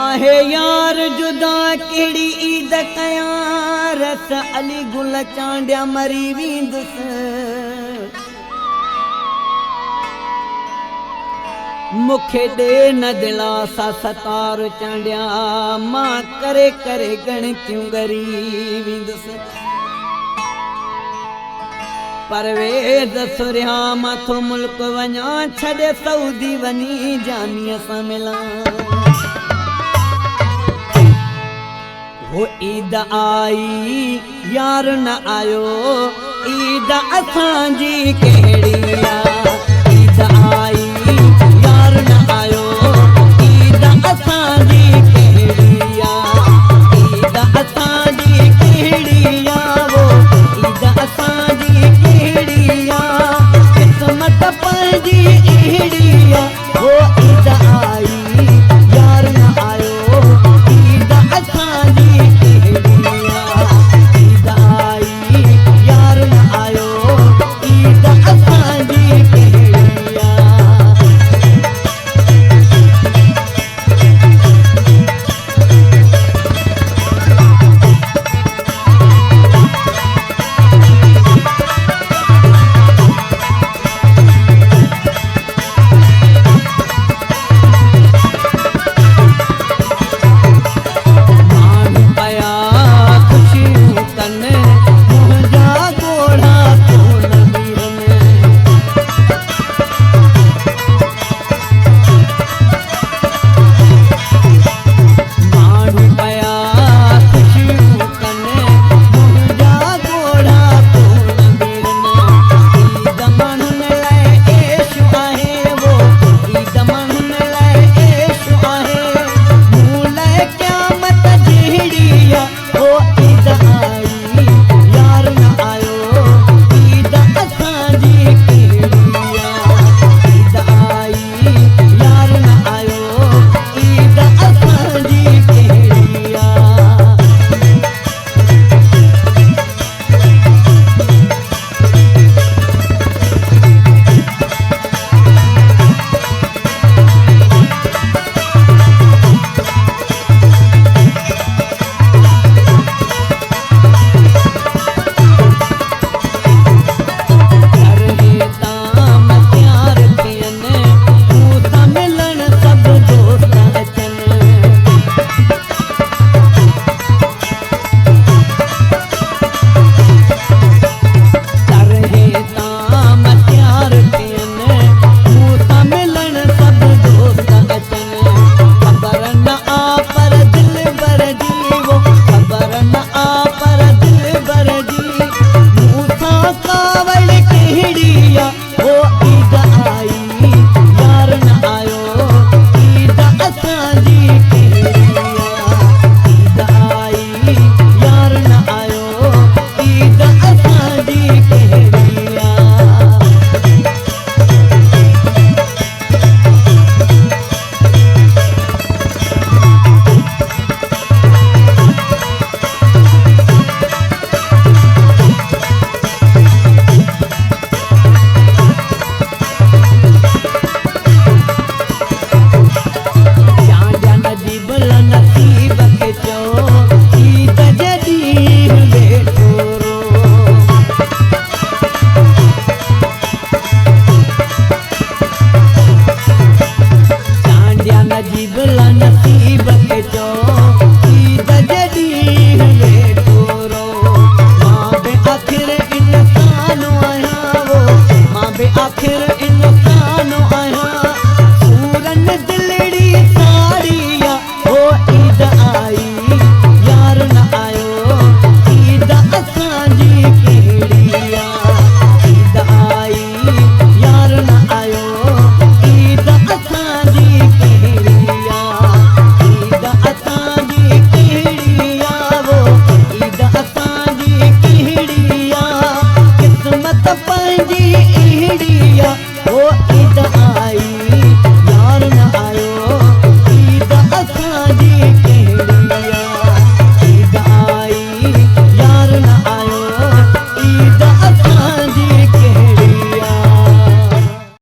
आहे यार जुदा केड़ी ईद कयां रस अली गुल चांडिया मरी वींदुस मुखे दे न दिलासा सतार चांडिया मां करे करे गणतियूं गरी वींदुस परवेज़ सुरिया माथो मुल्क वञा छॾे सऊदी वञी जानीअ सां मिलां वो ईद आई यार न आयो ईद असांजी कहिड़ी ईद आई यार न आयो ईद असांजी कहिड़ी ईद असांजी कहिड़ी वो ईद असांजी कहिड़ी किस्मत पंहिंजी अहिड़ी वो ईद आई यार न आयो ईद असांजी कहिड़ी ईद आई यार न आयो ईद असांजी कहिड़ी पंहिंजी अहिड़ी वो ईद आई।